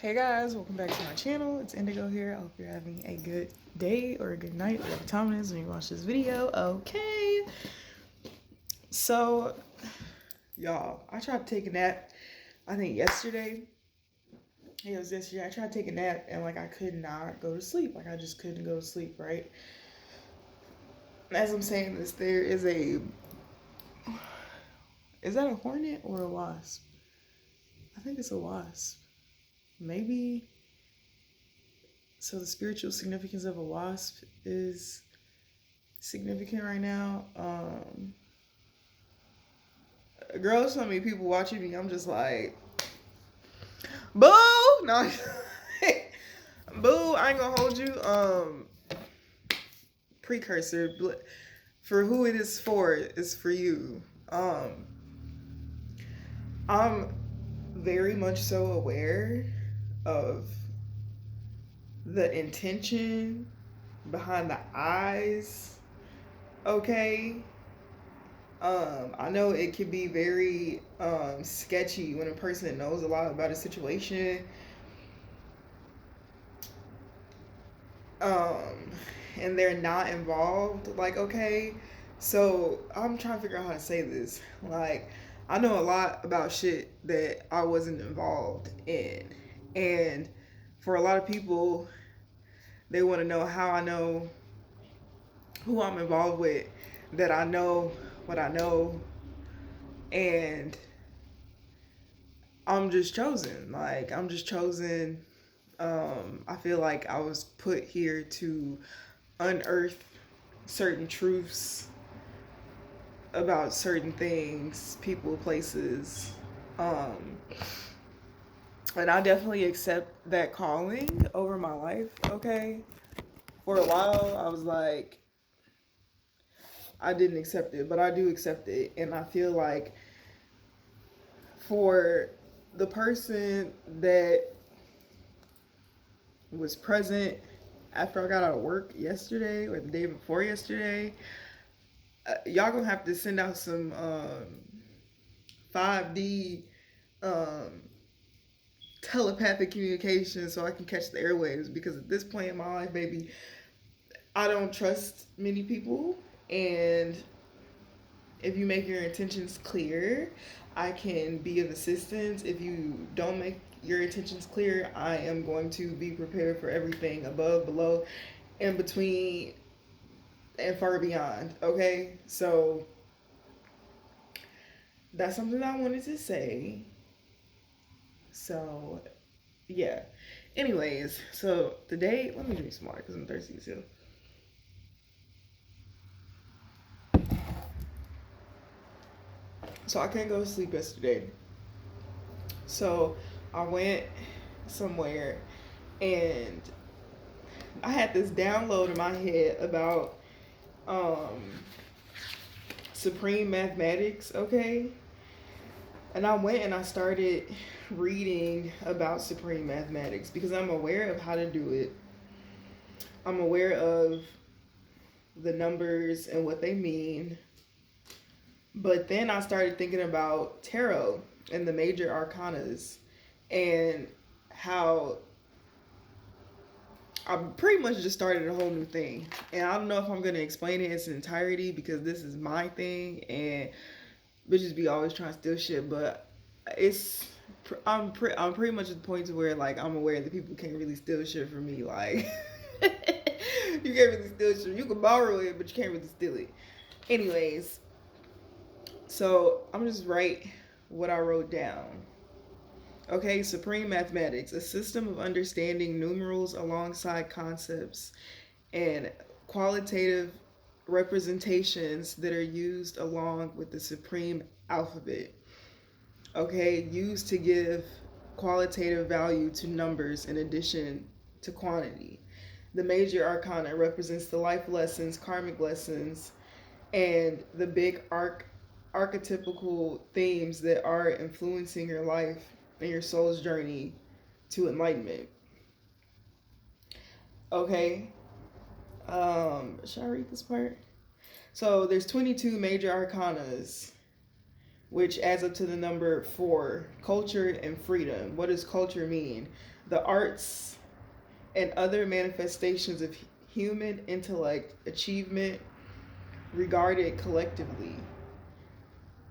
Hey guys, welcome back to my channel. It's Indigo here. I hope you're having a good day or a good night, whatever time it is when you watch this video. Okay. So, y'all, I tried to take a nap, I think yesterday. It was yesterday. I tried to take a nap and I could not go to sleep. I just couldn't go to sleep, right? As I'm saying this, there is is that a hornet or a wasp? I think it's a wasp. Maybe. So the spiritual significance of a wasp is significant right now. Girl, so many people watching me. I'm just like, boo, no, boo. I ain't gonna hold you. Precursor for who it is for is for you. I'm very much so aware of the intention behind the eyes. Okay. I know it can be very sketchy when a person knows a lot about a situation. And they're not involved. Okay. So I'm trying to figure out how to say this. I know a lot about shit that I wasn't involved in. And for a lot of people, they want to know how I know who I'm involved with, that I know what I know, and I'm just chosen. I'm just chosen. I feel like I was put here to unearth certain truths about certain things, people, places. And I definitely accept that calling over my life, okay? For a while, I was like, I didn't accept it, but I do accept it. And I feel like for the person that was present after I got out of work yesterday or the day before yesterday, y'all gonna have to send out some 5D telepathic communication so I can catch the airwaves, because at this point in my life, baby, I don't trust many people. And if you make your intentions clear, I can be of assistance. If you don't make your intentions clear, I am going to be prepared for everything above, below, in between, and far beyond. Okay? So that's something I wanted to say. So, yeah. Anyways, so today, let me drink some water because I'm thirsty too. So I couldn't go to sleep yesterday. So I went somewhere and I had this download in my head about supreme mathematics, okay? And I went and I started reading about supreme mathematics because I'm aware of how to do it. I'm aware of the numbers and what they mean. But then I started thinking about tarot and the major arcanas and how I pretty much just started a whole new thing. And I don't know if I'm going to explain it in its entirety because this is my thing and bitches be always trying to steal shit. But I'm pretty much at the point to where I'm aware that people can't really steal shit from me. You can't really steal shit. You can borrow it, but you can't really steal it. Anyways, so I'm just write what I wrote down. Okay, supreme mathematics, a system of understanding numerals alongside concepts and qualitative representations that are used along with the supreme alphabet. Okay, used to give qualitative value to numbers in addition to quantity. The major arcana represents the life lessons, karmic lessons, and the big archetypical themes that are influencing your life and your soul's journey to enlightenment. Okay. Should I read this part? So there's 22 major arcanas. which adds up to the number 4, culture and freedom. What does culture mean? The arts and other manifestations of human intellect, achievement, regarded collectively.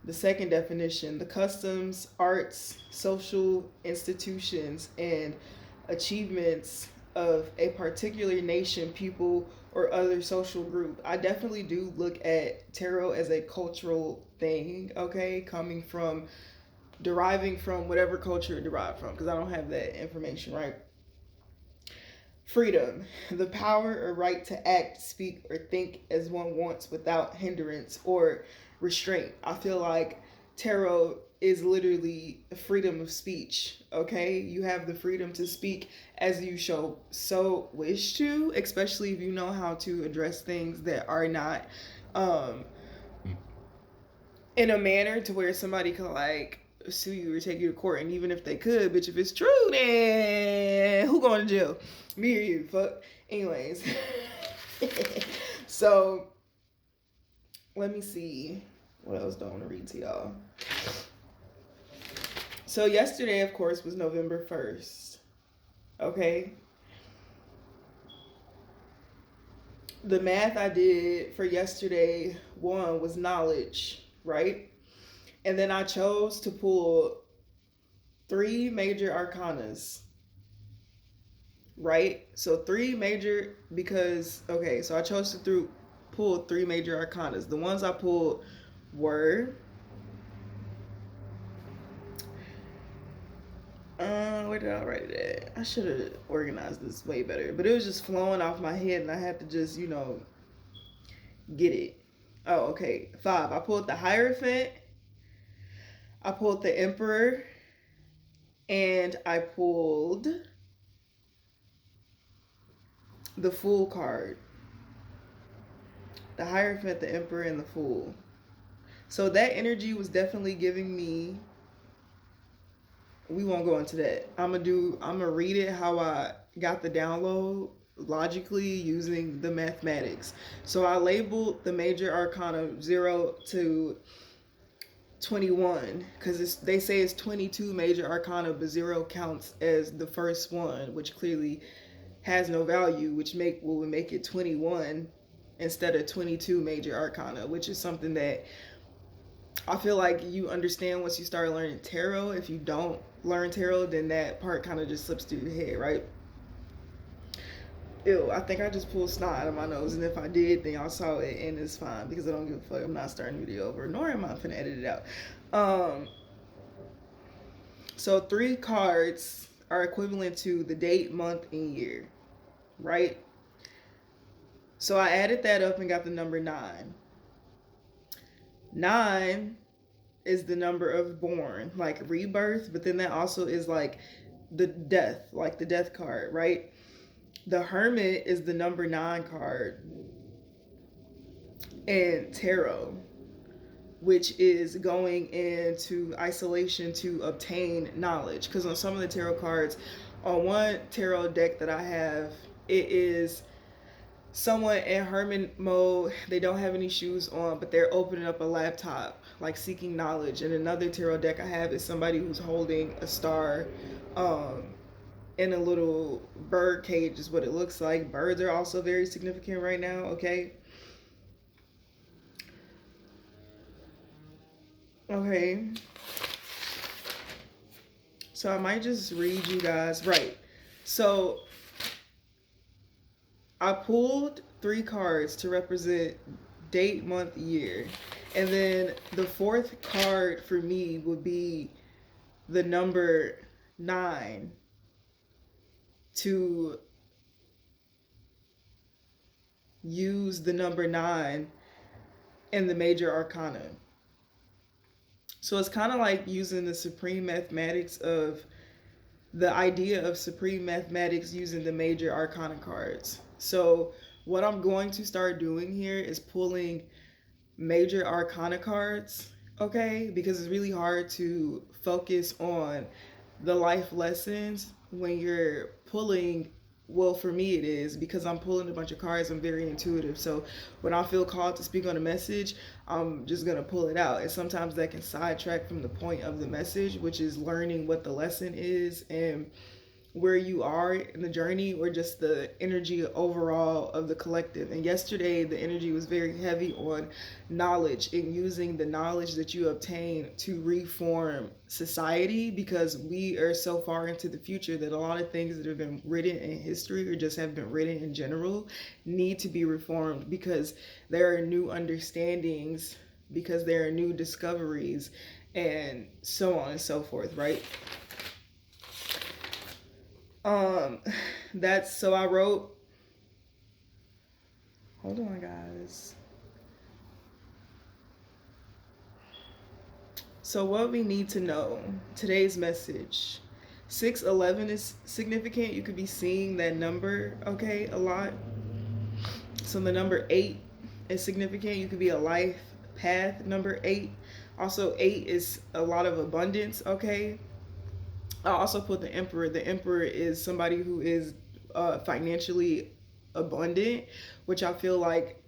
The second definition, the customs, arts, social institutions, and achievements of a particular nation, people, or other social group. I definitely do look at tarot as a cultural thing, okay? Deriving from whatever culture it derived from, because I don't have that information, right? Freedom, the power or right to act, speak, or think as one wants without hindrance or restraint. I feel like tarot is literally freedom of speech. Okay, you have the freedom to speak as you so wish to, especially if you know how to address things that are not in a manner to where somebody can like sue you or take you to court. And even if they could, bitch, if it's true, then who going to jail? Me or you? Fuck. Anyways, so let me see what else do I want to read to y'all. So yesterday, of course, was November 1st. Okay. The math I did for yesterday, one was knowledge, right? And then I chose to pull 3 major arcanas, right? So 3 major, because, okay, so I chose to pull 3 major arcanas. The ones I pulled were, where did I write it at? I should have organized this way better, but it was just flowing off my head and I had to just, get it. Oh, okay. 5. I pulled the Hierophant, I pulled the Emperor, and I pulled the Fool card. The Hierophant, the Emperor, and the Fool. So that energy was definitely giving me, we won't go into that. I'm gonna read it how I got the download logically using the mathematics. So I labeled the major arcana 0 to 21 because they say it's 22 major arcana, but 0 counts as the first one, which clearly has no value, which would make it 21 instead of 22 major arcana, which is something that I feel like you understand once you start learning tarot. If you don't learn tarot, then that part kind of just slips through your head, right? Ew, I think I just pulled snot out of my nose, and if I did, then y'all saw it, and it's fine, because I don't give a fuck. I'm not starting the video over, nor am I finna edit it out. So 3 cards are equivalent to the date, month, and year, right? So I added that up and got the number 9. 9 is the number of born, like rebirth, but then that also is like the death, like the death card, right? The Hermit is the number 9 card in tarot, which is going into isolation to obtain knowledge. Because on some of the tarot cards, on one tarot deck that I have, it is someone in hermit mode. They don't have any shoes on, but they're opening up a laptop, like seeking knowledge. And another tarot deck I have is somebody who's holding a star in a little bird cage is what it looks like. Birds are also very significant right now, okay? Okay. So I might just read you guys. Right. So I pulled 3 cards to represent date, month, year. And then the 4th card for me would be the number 9 to use the number 9 in the major arcana. So it's kind of like using the supreme mathematics of the idea of supreme mathematics using the major arcana cards. So what I'm going to start doing here is pulling major arcana cards, okay? Because it's really hard to focus on the life lessons when you're pulling well, for me it is, because I'm pulling a bunch of cards. I'm very intuitive, so when I feel called to speak on a message, I'm just gonna pull it out. And sometimes that can sidetrack from the point of the message, which is learning what the lesson is and where you are in the journey, or just the energy overall of the collective. And yesterday the energy was very heavy on knowledge and using the knowledge that you obtain to reform society, because we are so far into the future that a lot of things that have been written in history, or just have been written in general, need to be reformed, because there are new understandings, because there are new discoveries, and so on and so forth, right? Um, that's, so I wrote, hold on, guys. So what we need to know, today's message, 611 is significant. You could be seeing that number, okay, a lot. So the number 8 is significant. You could be a life path number 8. Also, 8 is a lot of abundance, okay. I also put the emperor. The emperor is somebody who is financially abundant, which I feel like,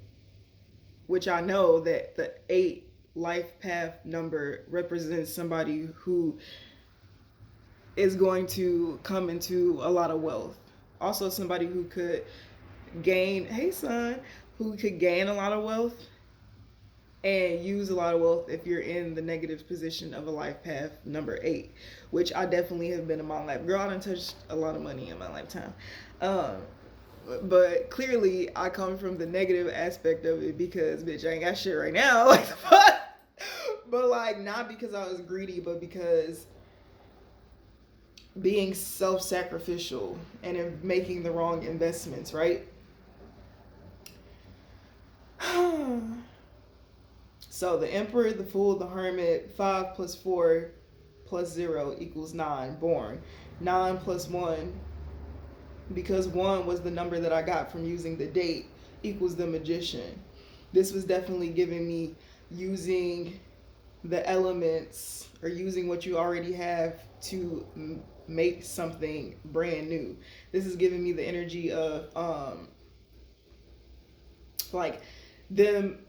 which I know that the 8 life path number represents somebody who is going to come into a lot of wealth. Also, somebody who could gain, hey son, who could gain a lot of wealth and use a lot of wealth if you're in the negative position of a life path number 8, which I definitely have been in my life. Girl, I done touched a lot of money in my lifetime. But clearly I come from the negative aspect of it, because bitch, I ain't got shit right now. Like the fuck. But like, not because I was greedy, but because being self-sacrificial and in making the wrong investments, right? So the emperor, the fool, the hermit, 5 plus 4 plus 0 equals 9, born. 9 plus 1, because 1 was the number that I got from using the date, equals the magician. This was definitely giving me using the elements, or using what you already have to make something brand new. This is giving me the energy of like them,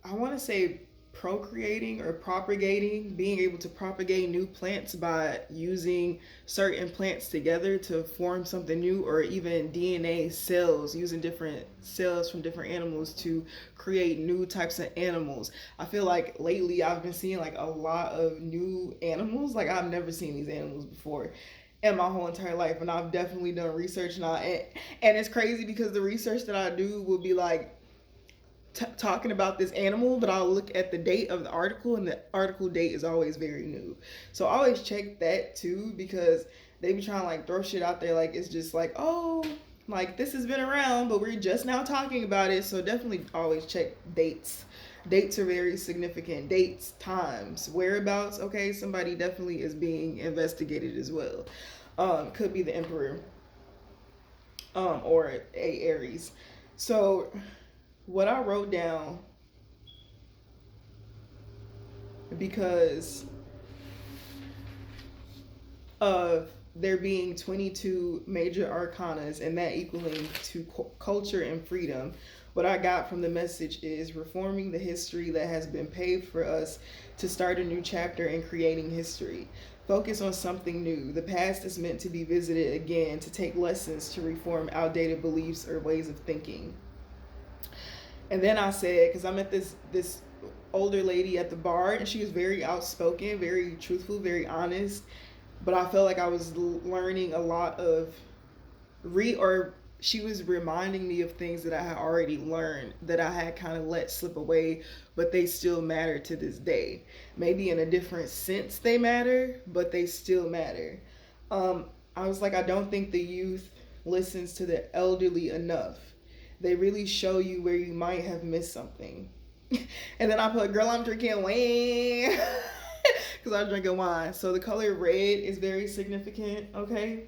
I want to say procreating or propagating, being able to propagate new plants by using certain plants together to form something new, or even DNA cells, using different cells from different animals to create new types of animals. I feel like lately I've been seeing like a lot of new animals. Like, I've never seen these animals before in my whole entire life, and I've definitely done research, and it's crazy because the research that I do will be like talking about this animal, but I'll look at the date of the article, and the article date is always very new. So I always check that too, because they be trying to like throw shit out there like it's just like, oh, like this has been around, but we're just now talking about it. So definitely always check dates. Dates are very significant. Dates, times, whereabouts. Okay, somebody definitely is being investigated as well. Could be the emperor, or a Aries. So what I wrote down, because of there being 22 major arcanas and that equaling to culture and freedom, what I got from the message is reforming the history that has been paved for us to start a new chapter in creating history. Focus on something new. The past is meant to be visited again, to take lessons to reform outdated beliefs or ways of thinking. And then I said, because I met this older lady at the bar, and she was very outspoken, very truthful, very honest. But I felt like I was learning a lot of or she was reminding me of things that I had already learned, that I had kind of let slip away, but they still matter to this day. Maybe in a different sense they matter, but they still matter. I was like, I don't think the youth listens to the elderly enough. They really show you where you might have missed something. And then I put, girl, I'm drinking wine. Because I'm drinking wine. So the color red is very significant, okay?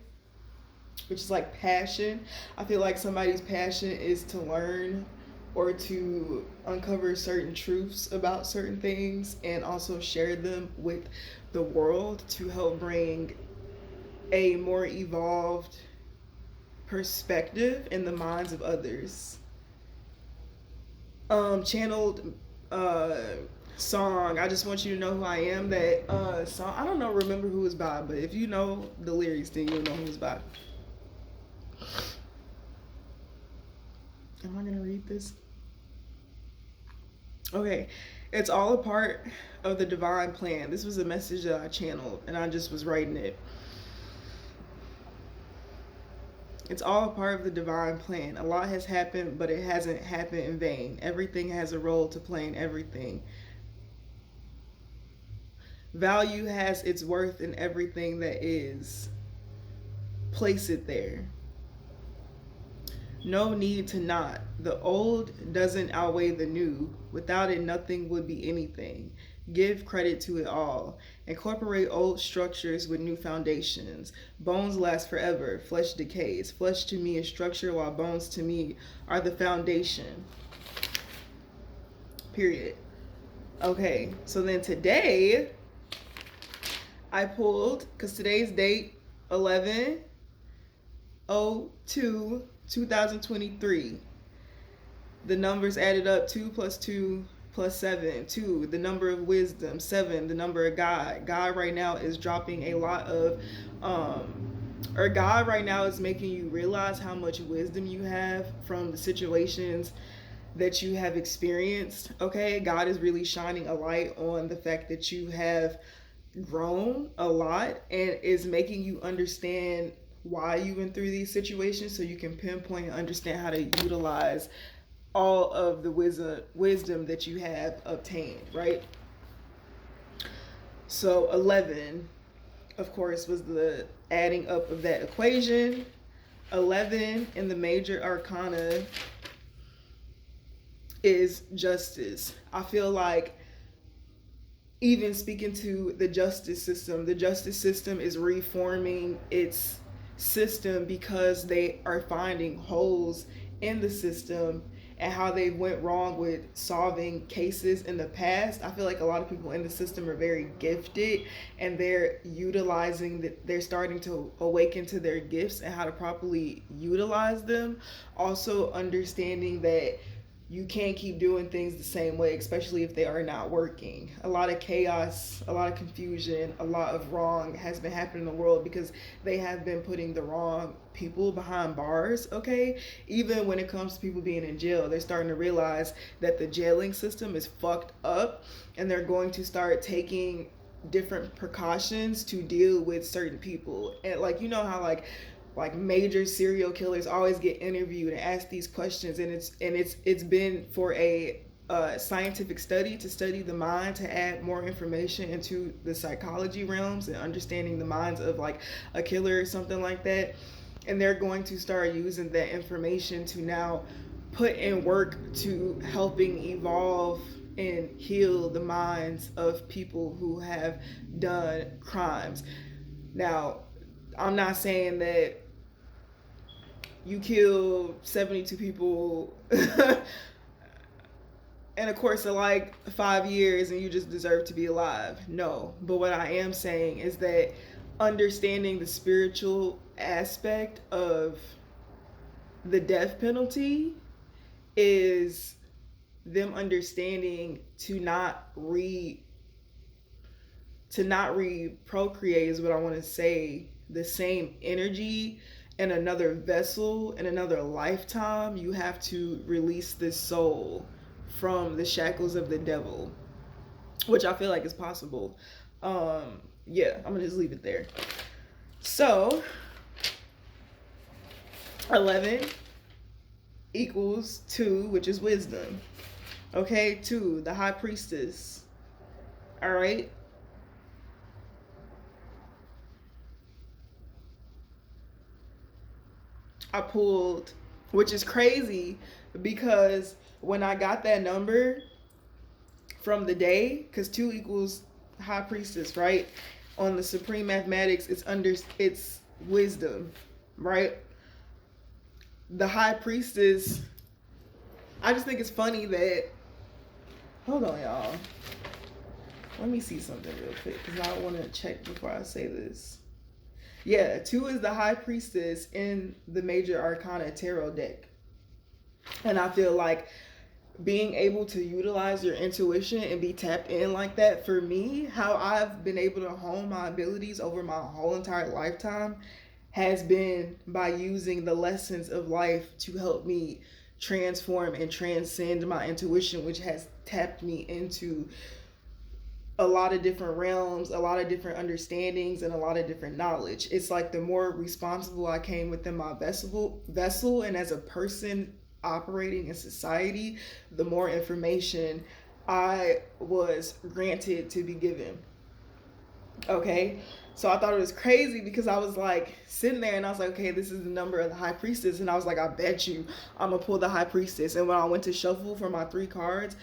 Which is like passion. I feel like somebody's passion is to learn or to uncover certain truths about certain things, and also share them with the world to help bring a more evolved perspective in the minds of others. Channeled song, I Just Want You to Know Who I Am. That song, I don't know, remember who it's by, but if you know the lyrics, then you'll know who it's by. Am I gonna read this? Okay. It's all a part of the divine plan. This was a message that I channeled and I just was writing it. It's all a part of the divine plan. A lot has happened, but it hasn't happened in vain. Everything has a role to play in everything. Value has its worth in everything that is. Place it there. No need to not. The old doesn't outweigh the new. Without it, nothing would be anything. Give credit to it all. Incorporate old structures with new foundations. Bones last forever. Flesh decays. Flesh to me is structure, while bones to me are the foundation. Period. Okay, so then today I pulled, because today's date 11/02/2023. The numbers added up: 2 + 2 + 7. 2, the number of wisdom. 7, the number of God. God right now is dropping a lot of, or God right now is making you realize how much wisdom you have from the situations that you have experienced. Okay, God is really shining a light on the fact that you have grown a lot and is making you understand why you went through these situations, so you can pinpoint and understand how to utilize all of the wisdom that you have obtained, right? So 11, of course, was the adding up of that equation. 11 in the major arcana is justice. I feel like, even speaking to the justice system is reforming its system because they are finding holes in the system and how they went wrong with solving cases in the past. I feel like a lot of people in the system are very gifted, and they're they're starting to awaken to their gifts and how to properly utilize them. Also understanding that you can't keep doing things the same way, especially if they are not working. A lot of chaos, a lot of confusion, a lot of wrong has been happening in the world because they have been putting the wrong people behind bars, okay? Even when it comes to people being in jail, they're starting to realize that the jailing system is fucked up, and they're going to start taking different precautions to deal with certain people. And like, you know how like major serial killers always get interviewed and asked these questions, and it's been for a scientific study to study the mind, to add more information into the psychology realms and understanding the minds of like a killer or something like that. And they're going to start using that information to now put in work to helping evolve and heal the minds of people who have done crimes. Now, I'm not saying that you kill 72 people in a course of like 5 years and you just deserve to be alive. No. But what I am saying is that understanding the spiritual aspect of the death penalty is them understanding to not procreate is what I want to say, the same energy in another vessel, in another lifetime. You have to release this soul from the shackles of the devil, which I feel like is possible. Yeah, I'm gonna just leave it there. So 11 equals 2, which is wisdom. Okay, 2, the high priestess. All right. I pulled, which is crazy because when I got that number from the day, because 2 equals high priestess, right? On the supreme mathematics, it's wisdom, right? The high priestess, I just think it's funny that, hold on, y'all. Let me see something real quick because I want to check before I say this. Yeah, 2 is the high priestess in the major arcana tarot deck. And I feel like being able to utilize your intuition and be tapped in like that, for me, how I've been able to hone my abilities over my whole entire lifetime has been by using the lessons of life to help me transform and transcend my intuition, which has tapped me into a lot of different realms, a lot of different understandings, and a lot of different knowledge. It's like the more responsible I came within my vessel and as a person operating in society, the more information I was granted to be given. Okay, so I thought it was crazy because I was like sitting there and I was like, okay, this is the number of the high priestess, and I was like, I bet you I'm gonna pull the high priestess. And when I went to shuffle for my 3 cards,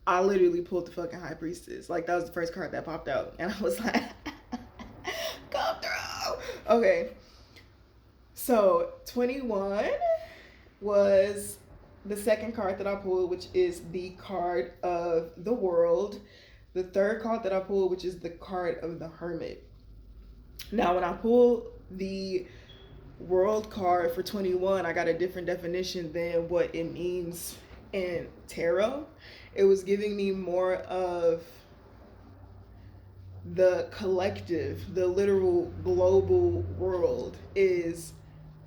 I literally pulled the fucking high priestess. Like, that was the first card that popped out, and I was like, come through. Okay, so 21 was the second card that I pulled, which is the card of the world. The third card that I pulled, which is the card of the hermit. Now, when I pulled the world card for 21, I got a different definition than what it means in tarot. It was giving me more of the collective, the literal global world is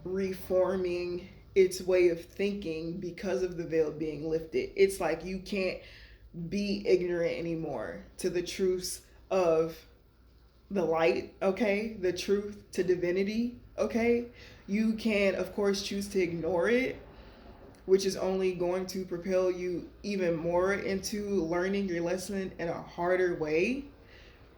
reforming its way of thinking because of the veil being lifted. It's like you can't be ignorant anymore to the truths of the light, okay? The truth to divinity, okay? You can, of course, choose to ignore it, which is only going to propel you even more into learning your lesson in a harder way.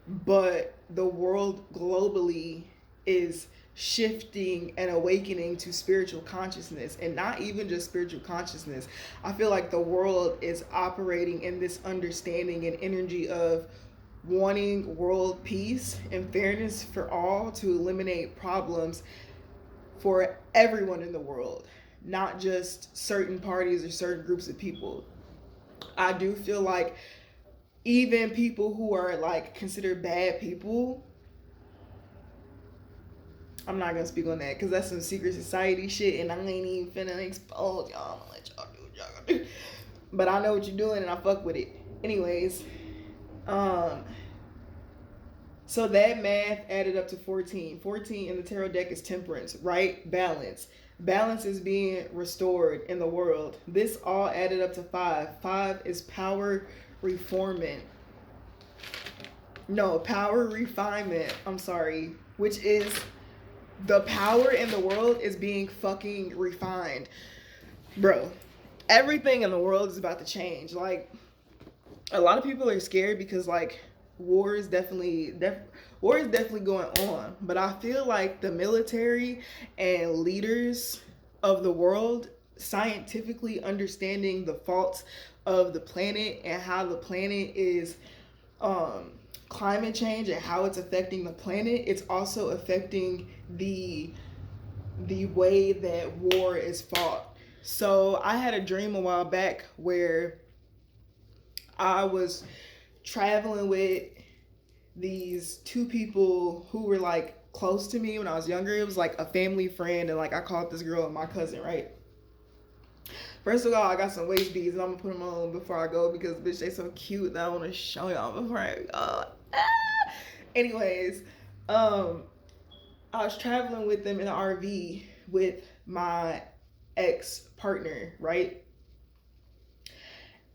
But the world globally is shifting and awakening to spiritual consciousness, and not even just spiritual consciousness. I feel like the world is operating in this understanding and energy of wanting world peace and fairness for all, to eliminate problems for everyone in the world, not just certain parties or certain groups of people. I do feel like even people who are like considered bad people, I'm not gonna speak on that because that's some secret society shit, and I ain't even finna expose y'all. I'm gonna let y'all do what y'all gonna do. But I know what you're doing, and I fuck with it. Anyways, so that math added up to 14. 14 in the tarot deck is temperance, right? Balance. Balance is being restored in the world. This all added up to 5. 5 is power reforming. No, power refinement. I'm sorry. Which is the power in the world is being fucking refined. Bro, everything in the world is about to change. Like, a lot of people are scared because, like, war is definitely going on. But I feel like the military and leaders of the world scientifically understanding the faults of the planet and how the planet is climate change and how it's affecting the planet, it's also affecting the way that war is fought. So I had a dream a while back where I was traveling with these 2 people who were like close to me when I was younger. It was like a family friend, and like I called this girl my cousin, right? First of all, I got some waist beads and I'm gonna put them on before I go because bitch, they so cute that I want to show y'all before I go. Anyways, I was traveling with them in an RV with my ex partner, right?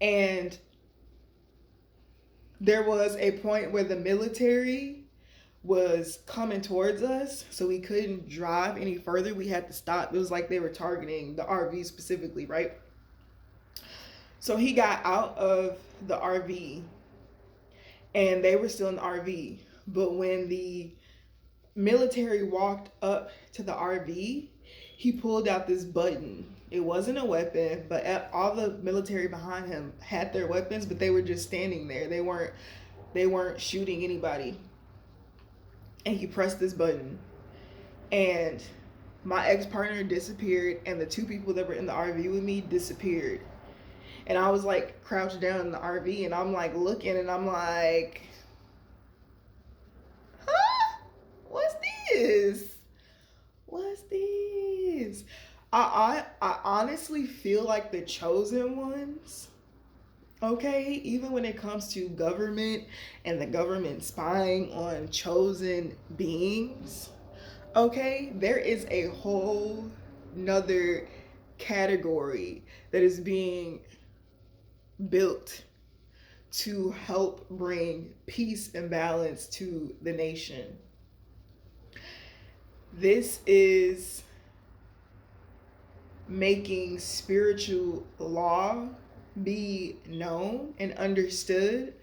And there was a point where the military was coming towards us, so we couldn't drive any further. We had to stop. It was like they were targeting the RV specifically, right? So he got out of the RV and they were still in the RV. But when the military walked up to the RV, he pulled out this button. It wasn't a weapon, but all the military behind him had their weapons, but they were just standing there. They weren't shooting anybody. And he pressed this button, and my ex-partner disappeared, and the 2 people that were in the RV with me disappeared. And I was like crouched down in the RV, and I'm like looking, and I'm like, huh? What's this? is. I honestly feel like the chosen ones, okay, even when it comes to government and the government spying on chosen beings, okay, there is a whole nother category that is being built to help bring peace and balance to the nation. This is making spiritual law be known and understood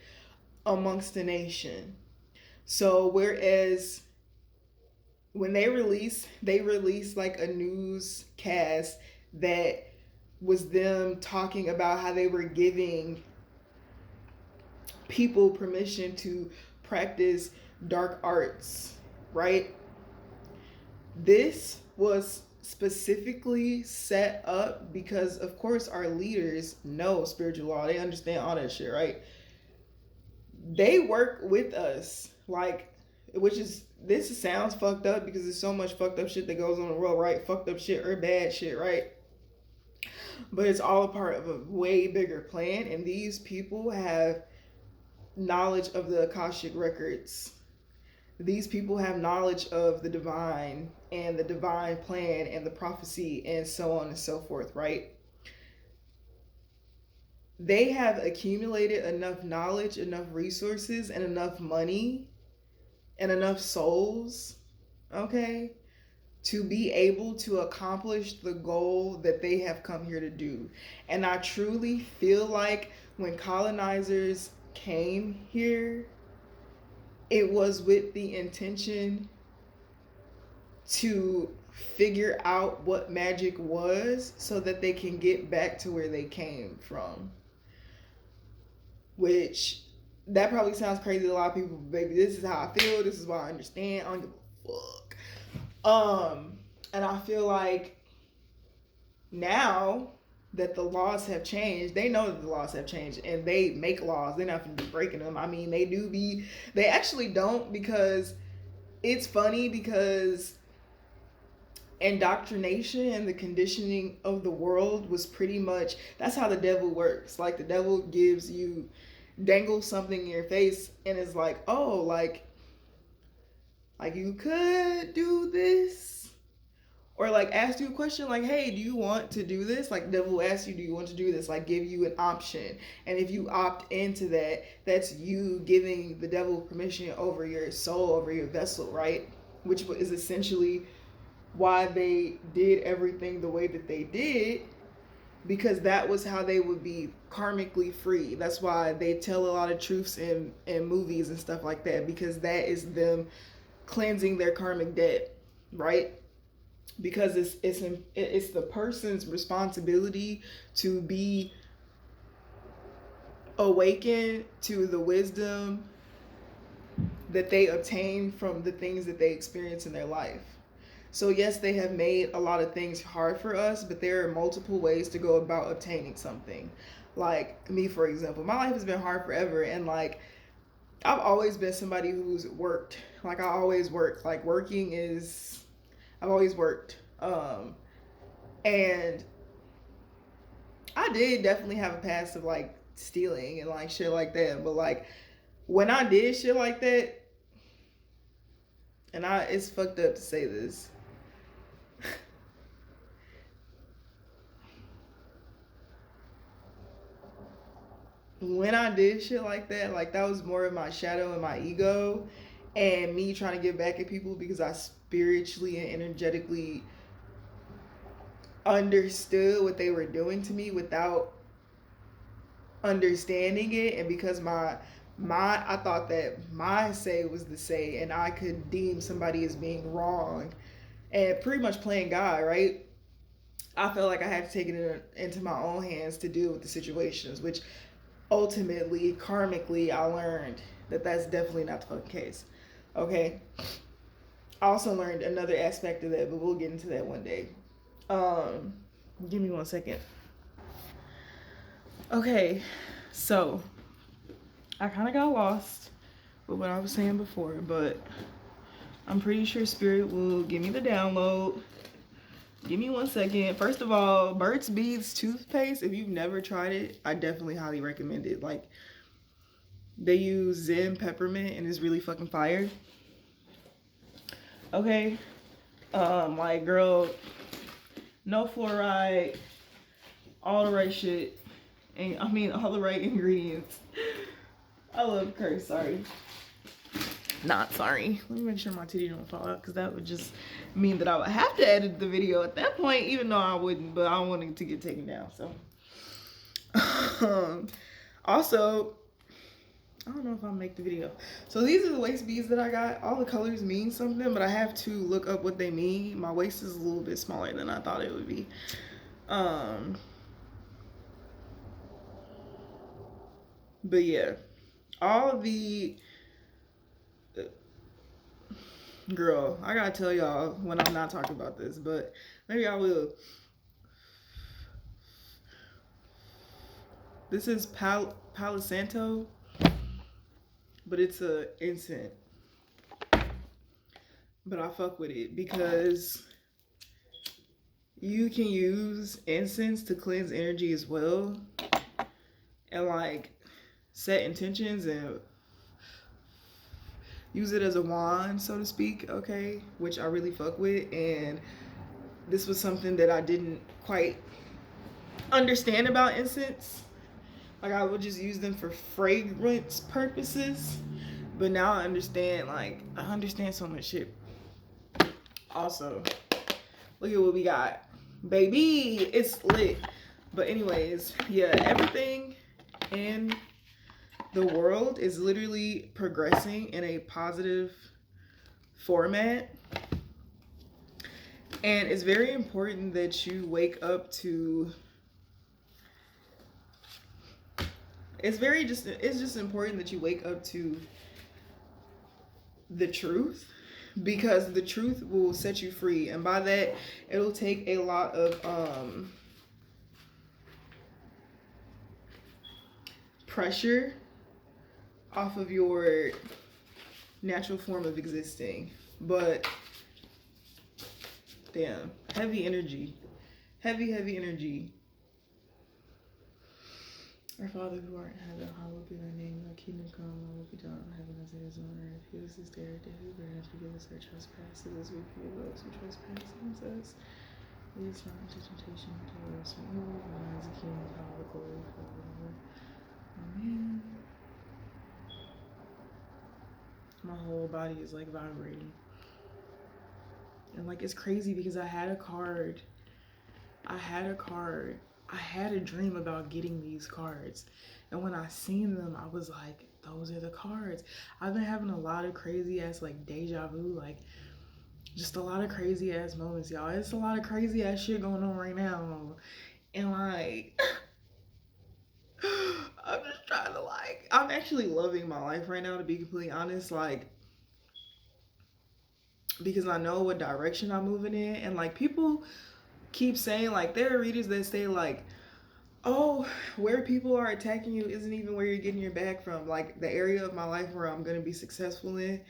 amongst the nation. So whereas when they release like a newscast that was them talking about how they were giving people permission to practice dark arts, right? This was specifically set up because, of course, our leaders know spiritual law. They understand all that shit, right? They work with us, like, which is, this sounds fucked up because there's so much fucked up shit that goes on in the world, right? Fucked up shit or bad shit, right? But it's all a part of a way bigger plan, and these people have knowledge of the Akashic records. These people have knowledge of the divine and the divine plan and the prophecy and so on and so forth, right? They have accumulated enough knowledge, enough resources, and enough money and enough souls, okay, to be able to accomplish the goal that they have come here to do. And I truly feel like when colonizers came here, it was with the intention to figure out what magic was so that they can get back to where they came from. Which, that probably sounds crazy to a lot of people, but baby, this is how I feel. This is what I understand. I don't give a fuck. And I feel like now that the laws have changed, they know that the laws have changed and they make laws. They're not going to be breaking them. I mean, they actually don't, because it's funny because indoctrination and the conditioning of the world was pretty much, that's how the devil works. Like, the devil dangles something in your face and is like, oh, like you could do this, or like ask you a question like, hey, do you want to do this? Like, the devil will ask you, do you want to do this? Like, give you an option, and if you opt into that, that's you giving the devil permission over your soul, over your vessel, right? Which is essentially why they did everything the way that they did, because that was how they would be karmically free. That's why they tell a lot of truths in movies and stuff like that, because that is them cleansing their karmic debt, right? Because it's the person's responsibility to be awakened to the wisdom that they obtain from the things that they experience in their life. So yes, they have made a lot of things hard for us, but there are multiple ways to go about obtaining something. Like me, for example, my life has been hard forever, and like, I've always been somebody who's worked. Like, I always worked. Like, I've always worked. And I did definitely have a past of like stealing and like shit like that. But like, when I did shit like that, and it's fucked up to say this, when I did shit like that was more of my shadow and my ego and me trying to get back at people, because I spiritually and energetically understood what they were doing to me without understanding it. And because I thought that my say was the say, and I could deem somebody as being wrong and pretty much playing God, right? I felt like I had to take it into my own hands to deal with the situations, which ultimately, karmically, I learned that that's definitely not the fucking case. Okay? I also learned another aspect of that, but we'll get into that one day. Give me 1 second. Okay, so I kind of got lost with what I was saying before, but I'm pretty sure Spirit will give me the download Give me 1 second. First of all, Burt's Bees toothpaste, if you've never tried it, I definitely highly recommend it. Like, they use Zen peppermint and it's really fucking fire. Okay. Like, girl, no fluoride, all the right shit. And I mean, all the right ingredients. I love curse, sorry. Not sorry. Let me make sure my titty don't fall out, because that would just mean that I would have to edit the video at that point, even though I wouldn't, but I want it to get taken down. So also, I don't know if I'll make the video. So these are the waist beads that I got. All the colors mean something, but I have to look up what they mean. My waist is a little bit smaller than I thought it would be. But yeah, all the girl, I gotta tell y'all when I'm not talking about this, but maybe I will. This is Palo Santo, but it's a incense. But I fuck with it because you can use incense to cleanse energy as well, and like set intentions and use it as a wand, so to speak, okay, which I really fuck with. And this was something that I didn't quite understand about incense. Like, I would just use them for fragrance purposes, but now I understand. Like, I understand so much shit. Also, look at what we got, baby. It's lit. But anyways, yeah, everything in the world is literally progressing in a positive format, and it's very important that you wake up to it's just important that you wake up to the truth, because the truth will set you free, and by that it'll take a lot of pressure off of your natural form of existing. But damn, heavy energy, heavy energy. Our Father who art in heaven, hallowed be thy name. Thy kingdom come, thy will be done on heaven as it is on earth. Give us this day our daily bread, and forgive us our trespasses as we forgive those who trespass against us. Lead us not into temptation, but deliver us from evil. For thine is the kingdom, the power, the glory, forever. Amen. My whole body is like vibrating. And like, it's crazy because I had a dream about getting these cards, and when I seen them, I was like, those are the cards. I've been having a lot of crazy ass like deja vu, like just a lot of crazy ass moments, y'all. It's a lot of crazy ass shit going on right now, and like I'm just trying to like, I'm actually loving my life right now, to be completely honest, like, because I know what direction I'm moving in. And like, people keep saying, like, there are readers that say like, oh, where people are attacking you isn't even where you're getting your bag from. Like, the area of my life where I'm gonna be successful in,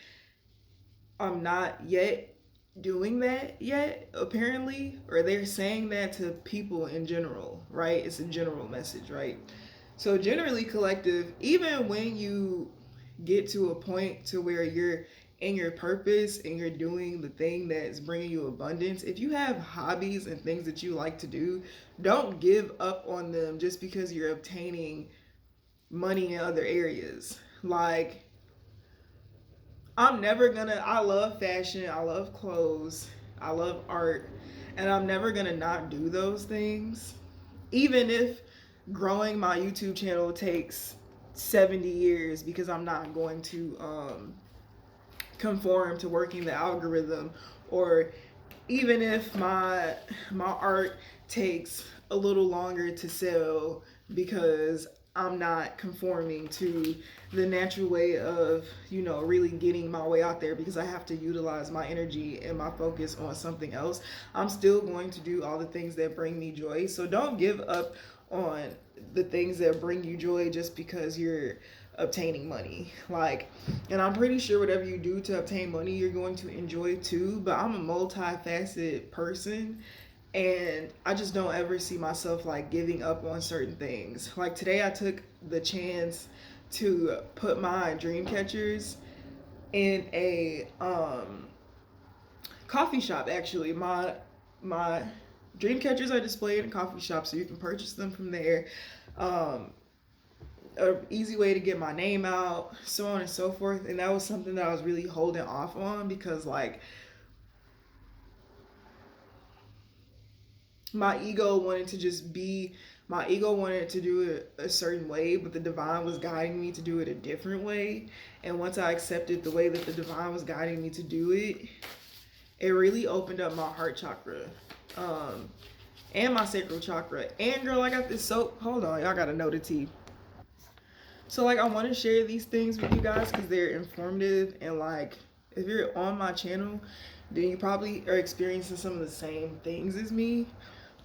I'm not yet doing that yet, apparently. Or they're saying that to people in general, right? It's a general message, right? So generally, collective, even when you get to a point to where you're in your purpose and you're doing the thing that's bringing you abundance, if you have hobbies and things that you like to do, don't give up on them just because you're obtaining money in other areas. Like, I love fashion, I love clothes, I love art, and I'm never gonna not do those things. Even if growing my YouTube channel takes 70 years, because I'm not going to conform to working the algorithm, or even if my art takes a little longer to sell because I'm not conforming to the natural way of, you know, really getting my way out there, because I have to utilize my energy and my focus on something else, I'm still going to do all the things that bring me joy. So don't give up on the things that bring you joy just because you're obtaining money. Like, and I'm pretty sure whatever you do to obtain money, you're going to enjoy too. But I'm a multifaceted person, And I just don't ever see myself like giving up on certain things. Like today I took the chance to put my dream catchers in a coffee shop. Actually, my dream catchers are displayed in coffee shops, so you can purchase them from there. um a easy way to get my name out, so on and so forth. And that was something that I was really holding off on, because like my ego wanted to just be my ego wanted to do it a certain way, but the divine was guiding me to do it a different way. And once I accepted the way that the divine was guiding me to do it, it really opened up my heart chakra, um and my sacral chakra. And girl, I got this soap. Hold on, y'all gotta know the tea. So like, I want to share these things with you guys because they're informative, and like, if you're on my channel, then you probably are experiencing some of the same things as me.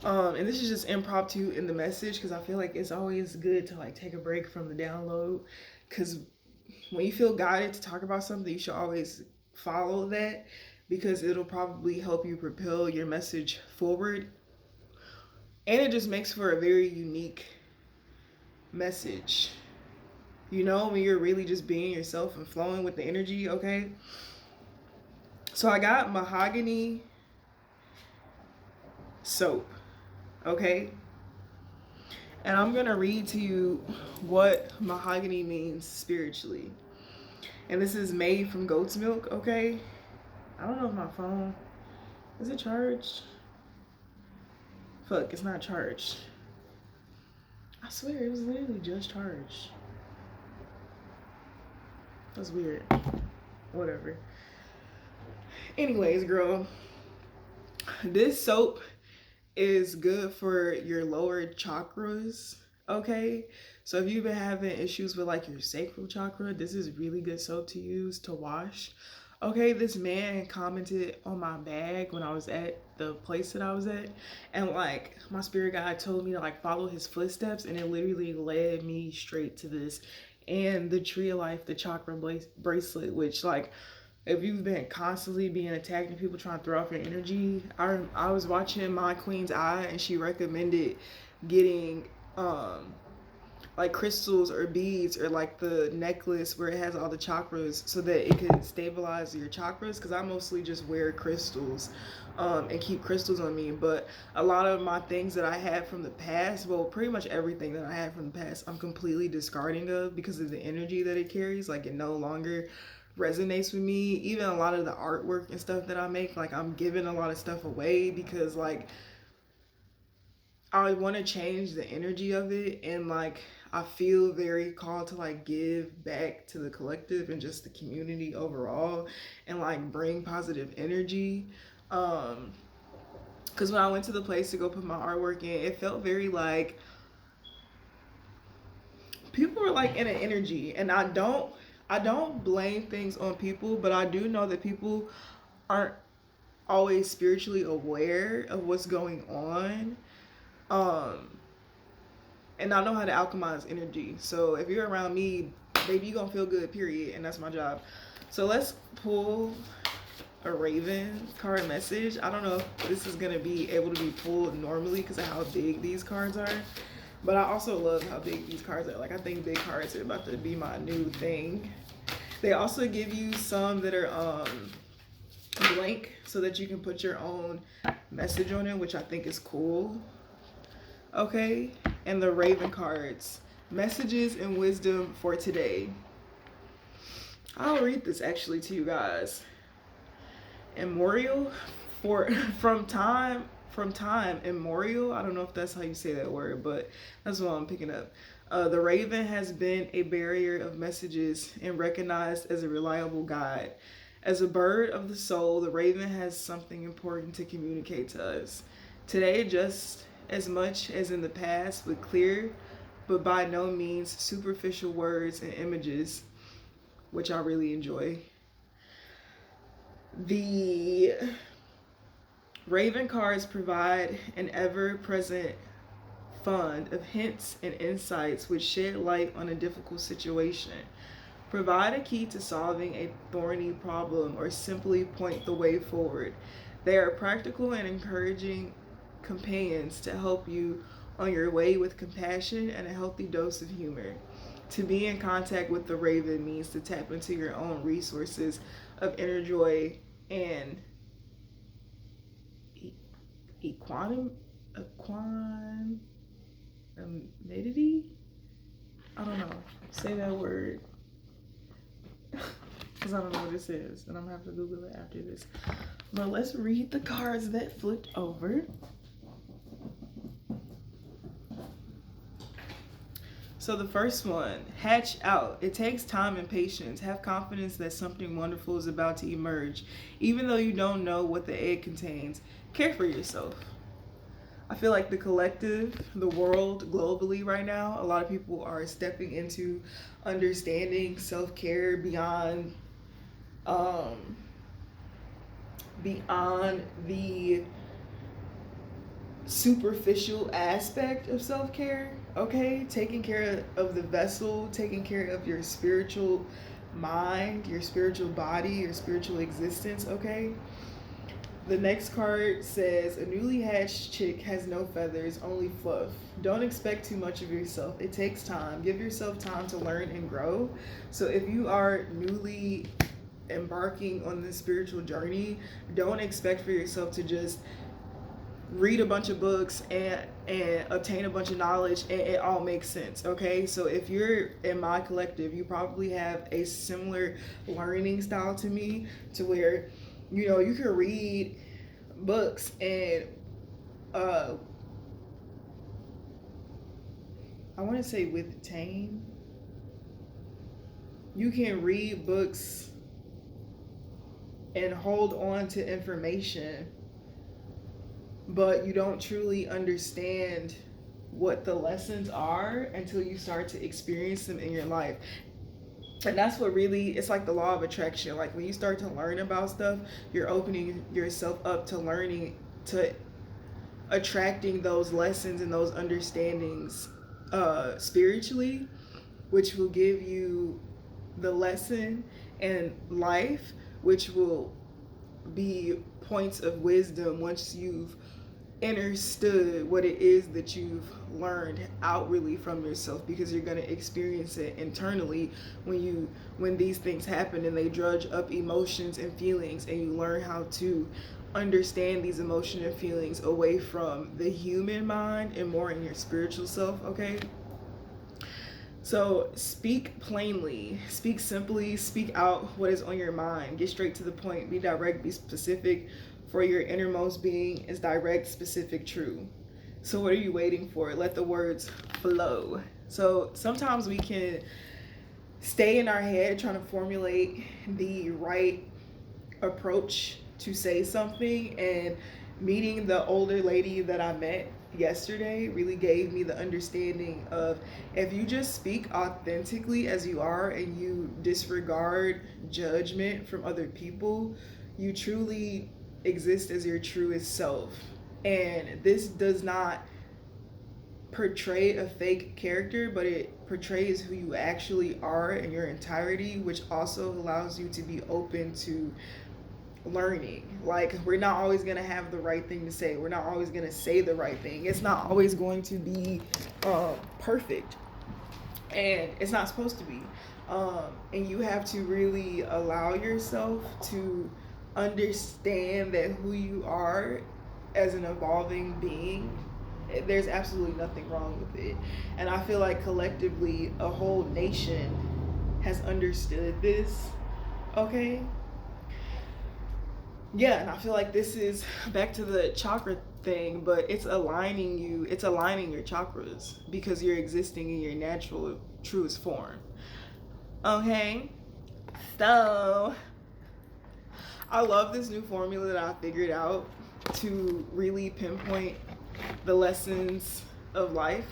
And this is just impromptu in the message, because I feel like it's always good to like take a break from the download, because when you feel guided to talk about something, you should always follow that, because it'll probably help you propel your message forward. And it just makes for a very unique message, you know, when you're really just being yourself and flowing with the energy. Okay, so I got mahogany soap. Okay, and I'm gonna read to you what mahogany means spiritually. And this is made from goat's milk. Okay, I don't know if my phone is it charged. Fuck, it's not charged. I swear it was literally just charged. That's weird. Whatever. Anyways, girl, this soap is good for your lower chakras. Okay, so if you've been having issues with like your sacral chakra, this is really good soap to use to wash. Okay, this man commented on my bag when I was at the place that I was at, and like my spirit guide told me to like follow his footsteps, and it literally led me straight to this. And the tree of life, the chakra bracelet, which like, if you've been constantly being attacked and people trying to throw off your energy, I was watching My Queen's Eye, and she recommended getting like crystals or beads, or like the necklace where it has all the chakras, so that it could stabilize your chakras. Because I mostly just wear crystals and keep crystals on me. But a lot of my things that I had from the past, well, pretty much everything that I had from the past, I'm completely discarding of, because of the energy that it carries. Like, it no longer resonates with me. Even a lot of the artwork and stuff that I make, like, I'm giving a lot of stuff away, because like, I want to change the energy of it. And like, I feel very called to like give back to the collective and just the community overall, and like bring positive energy. Because when I went to the place to go put my artwork in, it felt very like people were like in an energy. And I don't blame things on people, but I do know that people aren't always spiritually aware of what's going on. Um, and I know how to alchemize energy. So if you're around me, baby, you gonna feel good, period. And that's my job. So let's pull a Raven card message. I don't know if this is gonna be able to be pulled normally because of how big these cards are. But I also love how big these cards are. Like, I think big cards are about to be my new thing. They also give you some that are blank, so that you can put your own message on it, which I think is cool. Okay, and the Raven cards, messages and wisdom for today. I'll read this actually to you guys. Immemorial, for from time immemorial. I don't know if that's how you say that word, but that's what I'm picking up. The raven has been a barrier of messages and recognized as a reliable guide. As a bird of the soul, the raven has something important to communicate to us today, just as much as in the past, with clear but by no means superficial words and images, which I really enjoy. The Raven cards provide an ever present fund of hints and insights which shed light on a difficult situation, provide a key to solving a thorny problem, or simply point the way forward. They are practical and encouraging companions to help you on your way with compassion and a healthy dose of humor. To be in contact with the raven means to tap into your own resources of inner joy and equanimity. I don't know. Say that word. Because I don't know what this is. And I'm going to have to Google it after this. But let's read the cards that flipped over. So the first one, hatch out. It takes time and patience. Have confidence that something wonderful is about to emerge. Even though you don't know what the egg contains, care for yourself. I feel like the collective, the world globally right now, a lot of people are stepping into understanding self-care beyond the superficial aspect of self-care. Okay, taking care of the vessel, taking care of your spiritual mind, your spiritual body, your spiritual existence. Okay, the next card says a newly hatched chick has no feathers, only fluff. Don't expect too much of yourself. It takes time. Give yourself time to learn and grow. So if you are newly embarking on this spiritual journey, don't expect for yourself to just read a bunch of books and obtain a bunch of knowledge and it all makes sense. Okay, so if you're in my collective, you probably have a similar learning style to me, to where you know you can read books and I want to say with tame, you can read books and hold on to information, but you don't truly understand what the lessons are until you start to experience them in your life. And that's what really, it's like the law of attraction. Like when you start to learn about stuff, you're opening yourself up to learning, to attracting those lessons and those understandings spiritually, which will give you the lesson in life, which will be points of wisdom once you've understood what it is that you've learned outwardly from yourself, because you're going to experience it internally when these things happen and they drudge up emotions and feelings, and you learn how to understand these emotions and feelings away from the human mind and more in your spiritual self. Okay, so speak plainly, speak simply, speak out what is on your mind. Get straight to the point, be direct, be specific, for your innermost being is direct, specific, true. So what are you waiting for? Let the words flow. So sometimes we can stay in our head trying to formulate the right approach to say something, and meeting the older lady that I met yesterday really gave me the understanding of, if you just speak authentically as you are and you disregard judgment from other people, you truly exist as your truest self. And this does not portray a fake character, but it portrays who you actually are in your entirety, which also allows you to be open to learning. Like, we're not always going to have the right thing to say, we're not always going to say the right thing, it's not always going to be perfect, and it's not supposed to be, and you have to really allow yourself to understand that who you are as an evolving being, there's absolutely nothing wrong with it. And I feel like collectively a whole nation has understood this. Okay, yeah, and I feel like this is back to the chakra thing, but it's aligning your chakras, because you're existing in your natural truest form. Okay, so I love this new formula that I figured out to really pinpoint the lessons of life,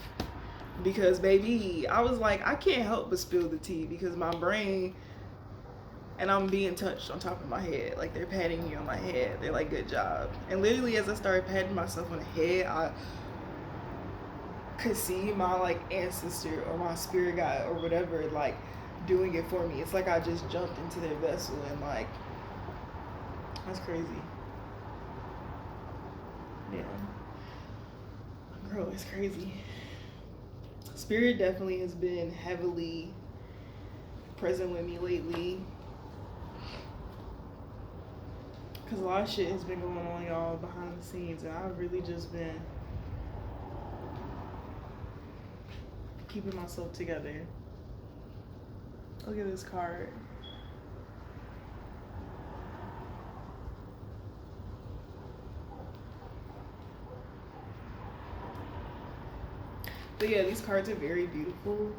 because baby, I was like, I can't help but spill the tea, because my brain, and I'm being touched on top of my head, like they're patting me on my head, they're like, good job. And literally as I started patting myself on the head, I could see my like ancestor or my spirit guide or whatever like doing it for me. It's like I just jumped into their vessel, and like, that's crazy. Yeah. Bro, it's crazy. Spirit definitely has been heavily present with me lately. Because a lot of shit has been going on, y'all, behind the scenes. And I've really just been keeping myself together. Look at this card. But yeah, these cards are very beautiful.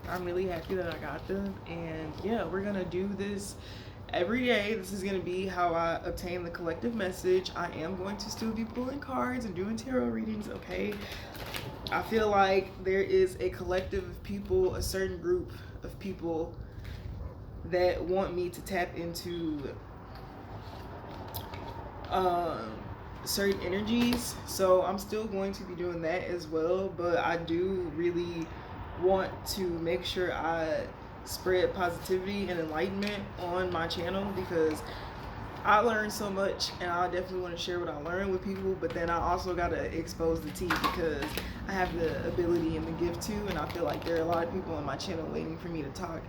I'm really happy that I got them. And yeah, we're gonna do this every day. This is gonna be how I obtain the collective message. I am going to still be pulling cards and doing tarot readings, okay? I feel like there is a collective of people, a certain group of people that want me to tap into certain energies, so I'm still going to be doing that as well. But I do really want to make sure I spread positivity and enlightenment on my channel, because I learned so much and I definitely want to share what I learned with people. But then I also got to expose the tea, because I have the ability and the gift to, and I feel like there are a lot of people on my channel waiting for me to talk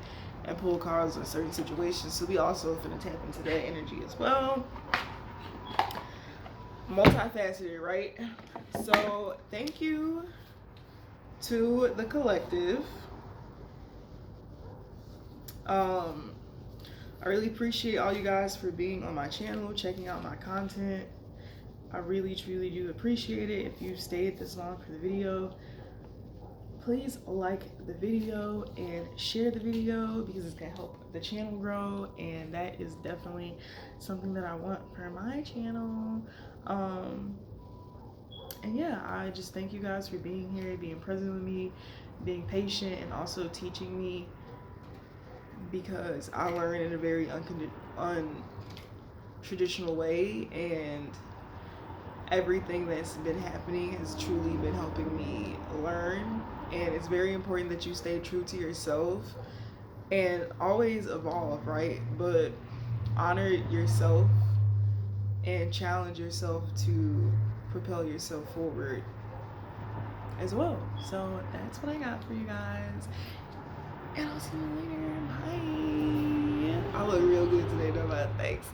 and pull cards in certain situations. So we also finna tap into that energy as well. Multifaceted, right? So thank you to the collective. I really appreciate all you guys for being on my channel, checking out my content. I really truly do appreciate it. If you've stayed this long for the video, please like the video and share the video, because it's gonna help the channel grow, and that is definitely something that I want for my channel. And yeah, I just thank you guys for being here, being present with me, being patient, and also teaching me, because I learn in a very untraditional way, and everything that's been happening has truly been helping me learn. And it's very important that you stay true to yourself and always evolve, right? But honor yourself and challenge yourself to propel yourself forward as well. So that's what I got for you guys, and I'll see you later. Bye. I look real good today, don't I? Thanks.